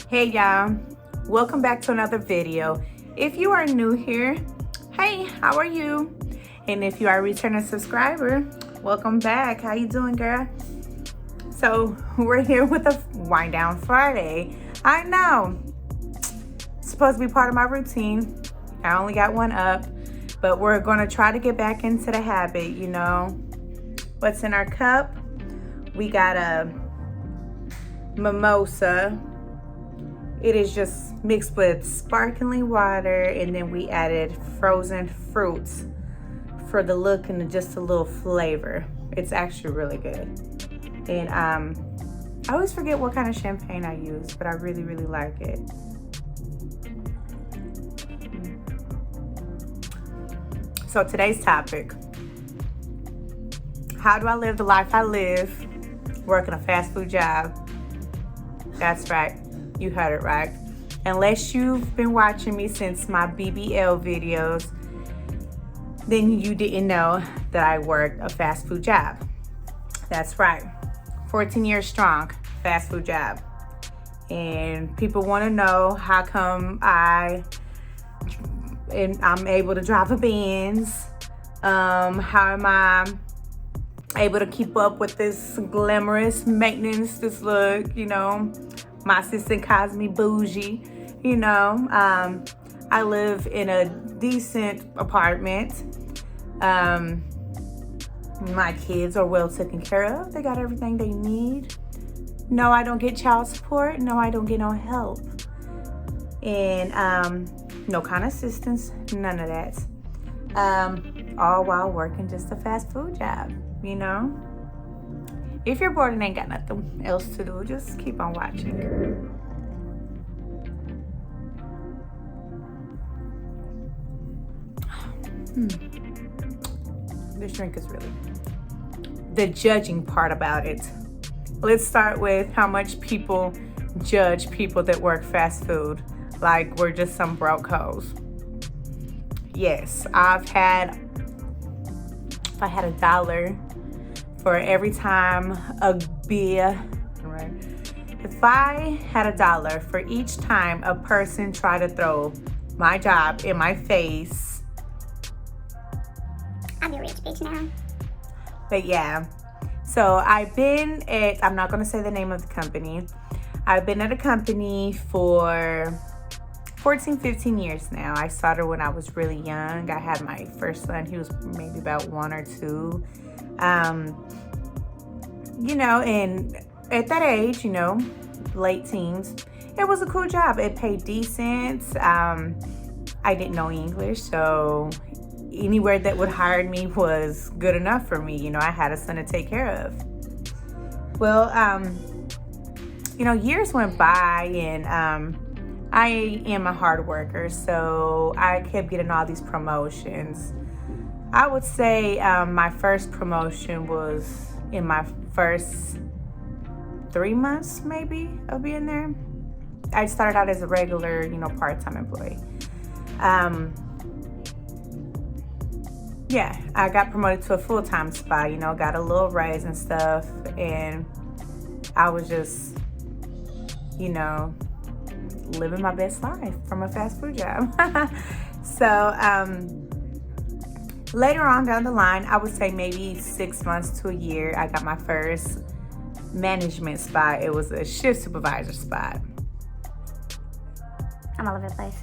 Hey y'all, welcome back to another video. If you are new here, hey, how are you? And if you are a returning subscriber, welcome back. How you doing, girl? So we're here with a wind down Friday. I know, it's supposed to be part of my routine. I only got one up, but we're gonna try to get back into the habit, you know. What's in our cup? We got a mimosa. It is just mixed with sparkling water, and then we added frozen fruits for the look and just a little flavor. It's actually really good. And I always forget what kind of champagne I use, but I really, really like it. So today's topic: how do I live the life I live working a fast food job? That's right. You heard it right. Unless you've been watching me since my BBL videos, then you didn't know that I worked a fast food job. That's right. 14 years strong, fast food job. And people want to know how come I'm able to drive a Benz. How am I able to keep up with this glamorous maintenance, this look, you know? My assistant calls me bougie, you know. I live in a decent apartment. My kids are well taken care of. They got everything they need. No, I don't get child support. No, I don't get no help. And no kind of assistance, none of that. All while working just a fast food job, you know. If you're bored and ain't got nothing else to do, just keep on watching. This drink is really the judging part about it. Let's start with how much people judge people that work fast food like we're just some broke hoes. Yes, if I had $1 for every time a beer, right? If I had $1 for each time a person tried to throw my job in my face, I'm a rich bitch now. But yeah, so I've been at, I'm not gonna say the name of the company. I've been at a company for 14, 15 years now. I started when I was really young. I had my first son, he was maybe about 1 or 2. You know, and at that age, you know, late teens, it was a cool job. It paid decent. I didn't know English, so anywhere that would hire me was good enough for me. You know, I had a son to take care of. Well, you know, years went by, and I am a hard worker, so I kept getting all these promotions. I would say my first promotion was in my first 3 months maybe of being there. I started out as a regular, you know, part-time employee. Yeah, I got promoted to a full-time spot, you know, got a little raise and stuff, and I was just, you know, living my best life from a fast food job. So later on down the line, I would say maybe 6 months to a year, I got my first management spot. It was a shift supervisor spot. I'm all over the place.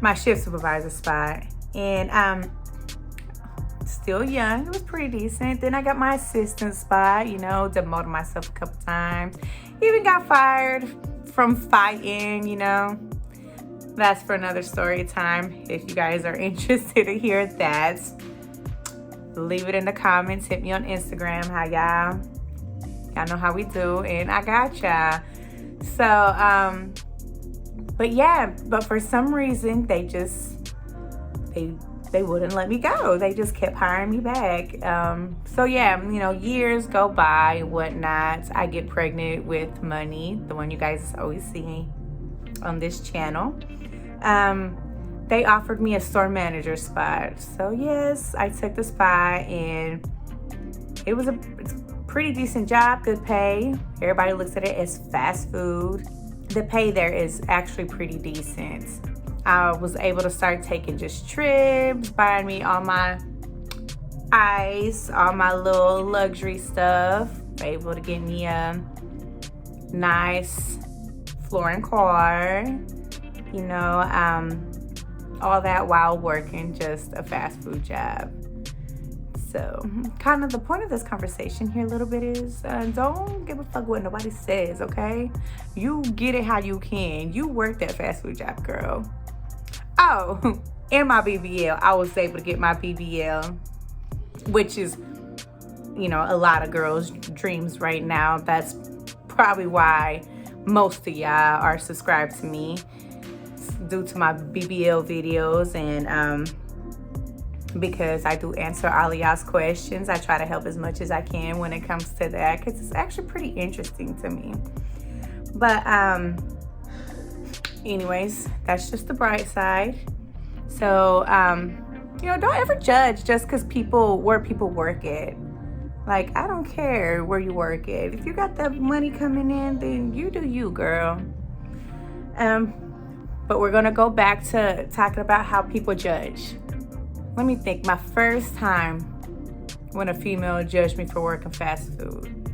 My shift supervisor spot. And still young, it was pretty decent. Then I got my assistant spot, you know, demoted myself a couple times. Even got fired from fighting, you know. That's for another story time. If you guys are interested to hear that, leave it in the comments. Hit me on Instagram. How y'all know how we do, and I got y'all. So but yeah, but for some reason they wouldn't let me go. They just kept hiring me back. So yeah, you know, years go by and whatnot. I get pregnant with Money, the one you guys always see on this channel. They offered me a store manager spot. So yes, I took the spot, and it's pretty decent job, good pay. Everybody looks at it as fast food. The pay there is actually pretty decent. I was able to start taking just trips, buying me all my ice, all my little luxury stuff. Able to get me a nice foreign car, you know, all that while working just a fast food job. So kind of the point of this conversation here a little bit is don't give a fuck what nobody says, okay? You get it how you can. You work that fast food job, girl. Oh, and my BBL. I was able to get my BBL, which is, you know, a lot of girls' dreams right now. That's probably why most of y'all are subscribed to me, due to my BBL videos, and because I do answer all of y'all's questions. I try to help as much as I can when it comes to that, because it's actually pretty interesting to me. But anyways, that's just the bright side. So you know, don't ever judge just because where people work at. Like, I don't care where you work at. If you got that money coming in, then you do you, girl. But we're gonna go back to talking about how people judge. Let me think. My first time when a female judged me for working fast food,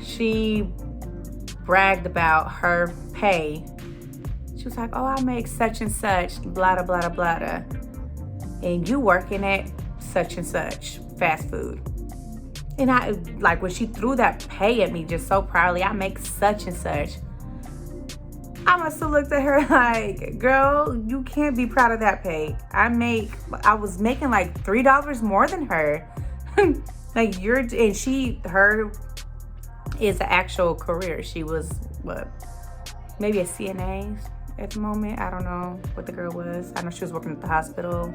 she bragged about her pay. She was like, oh, I make such and such, blah, blah, blah, blah. And you working at such and such fast food. And I, like, when she threw that pay at me just so proudly, I make such and such. I must have looked at her like, girl, you can't be proud of that pay. I was making like $3 more than her. Like, her is an actual career. She was, maybe a CNA at the moment. I don't know what the girl was. I know she was working at the hospital.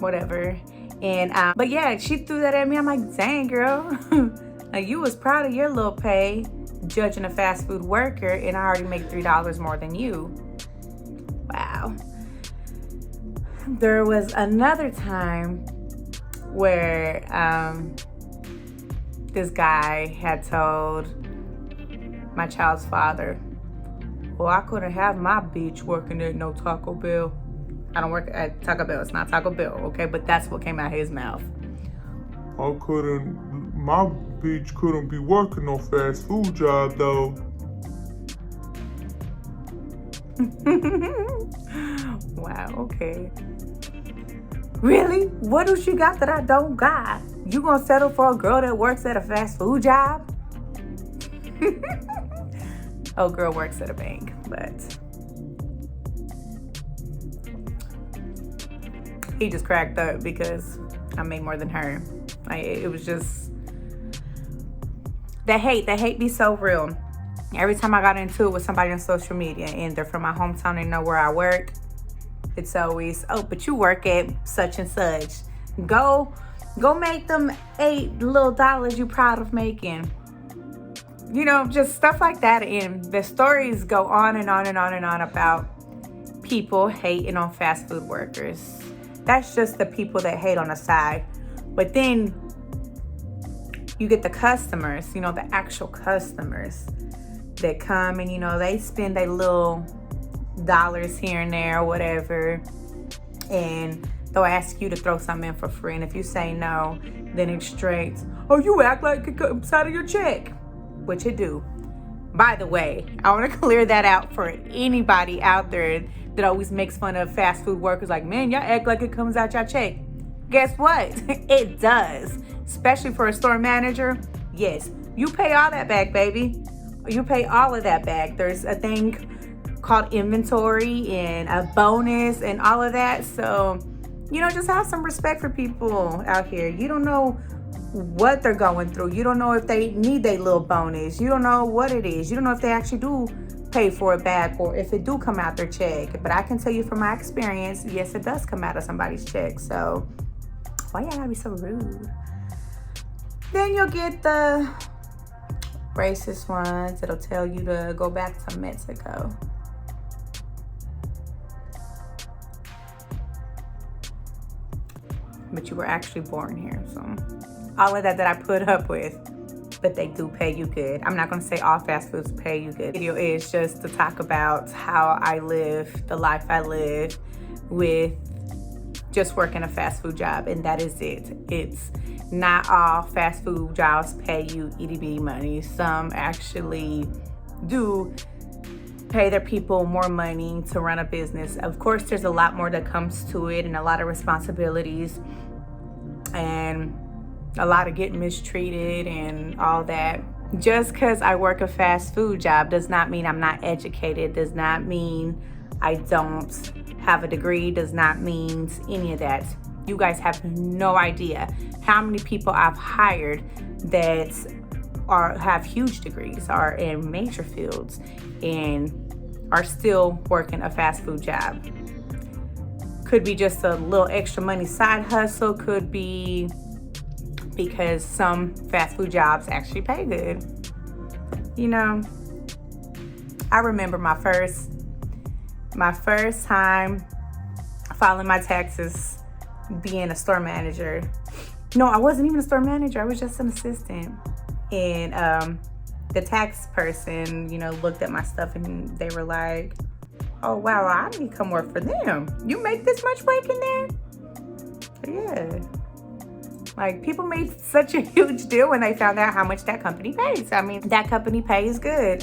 Whatever. And, but yeah, she threw that at me. I'm like, dang, girl. Like, you was proud of your little pay, judging a fast food worker, and I already make $3 more than you. Wow. There was another time where this guy had told my child's father, well, I couldn't have my bitch working at no Taco Bell. I don't work at Taco Bell. It's not Taco Bell, okay? But that's what came out of his mouth. My bitch couldn't be working no fast food job, though. Wow, okay. Really? What do she got that I don't got? You gonna settle for a girl that works at a fast food job? Oh, girl works at a bank, but he just cracked up because I made more than her. Like, it was just the hate be so real. Every time I got into it with somebody on social media and they're from my hometown, they know where I work, it's always, oh, but you work at such and such. Go make them $8 little you proud of making. You know, just stuff like that. And the stories go on and on and on and on about people hating on fast food workers. That's just the people that hate on the side. But then you get the customers, you know, the actual customers that come and, you know, they spend their little dollars here and there or whatever, and they'll ask you to throw something in for free. And if you say no, then it's straight, oh, you act like it comes out of your check, which it do. By the way, I want to clear that out for anybody out there that always makes fun of fast food workers, like, man, y'all act like it comes out your check. Guess what? It does. Especially for a store manager. Yes, you pay all that back, baby. You pay all of that back. There's a thing called inventory and a bonus and all of that. So, you know, just have some respect for people out here. You don't know what they're going through. You don't know if they need their little bonus. You don't know what it is. You don't know if they actually do pay for it back or if it do come out their check. But I can tell you from my experience, yes, it does come out of somebody's check. So why y'all gotta be so rude? Then you'll get the racist ones that'll tell you to go back to Mexico. but you were actually born here. So all of that I put up with, but they do pay you good. I'm not gonna say all fast foods pay you good. The video is just to talk about how I live, the life I live with just working a fast food job, and that is it. It's not all fast food jobs pay you itty bitty money. Some actually do pay their people more money to run a business. Of course, there's a lot more that comes to it and a lot of responsibilities and a lot of getting mistreated and all that. Just because I work a fast food job does not mean I'm not educated, does not mean I don't have a degree, does not mean any of that. You guys have no idea how many people I've hired that have huge degrees, are in major fields, and are still working a fast food job. Could be just a little extra money side hustle, could be because some fast food jobs actually pay good. You know, I remember my first time filing my taxes, being a store manager. No, I wasn't even a store manager, I was just an assistant. And the tax person, you know, looked at my stuff and they were like, oh wow, I need to come work for them. You make this much working there? Yeah. Like, people made such a huge deal when they found out how much that company pays. I mean, that company pays good.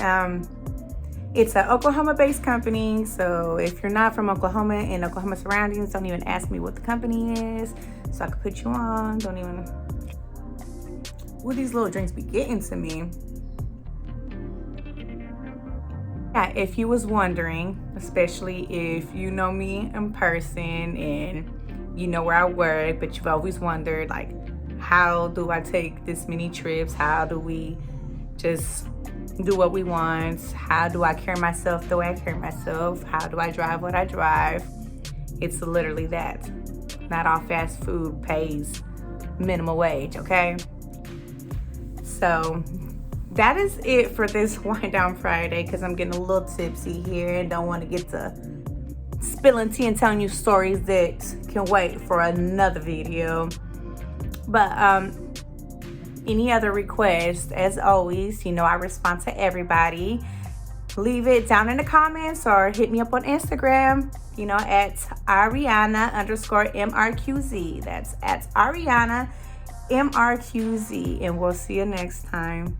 It's an Oklahoma-based company, so if you're not from Oklahoma and Oklahoma surroundings, don't even ask me what the company is, so I could put you on. Don't even. Would these little drinks be getting to me? Yeah, if you was wondering, especially if you know me in person and you know where I work, but you've always wondered, like, how do I take this many trips? How do we just do what we want? How do I carry myself the way I carry myself? How do I drive what I drive? It's literally that. Not all fast food pays minimum wage, okay? So that is it for this Wind Down Friday, because I'm getting a little tipsy here and don't want to get to spilling tea and telling you stories that can wait for another video. But any other requests, as always, you know I respond to everybody. Leave it down in the comments or hit me up on Instagram, you know, at Ariana_MRQZ. That's at Ariana MRQZ, and we'll see you next time.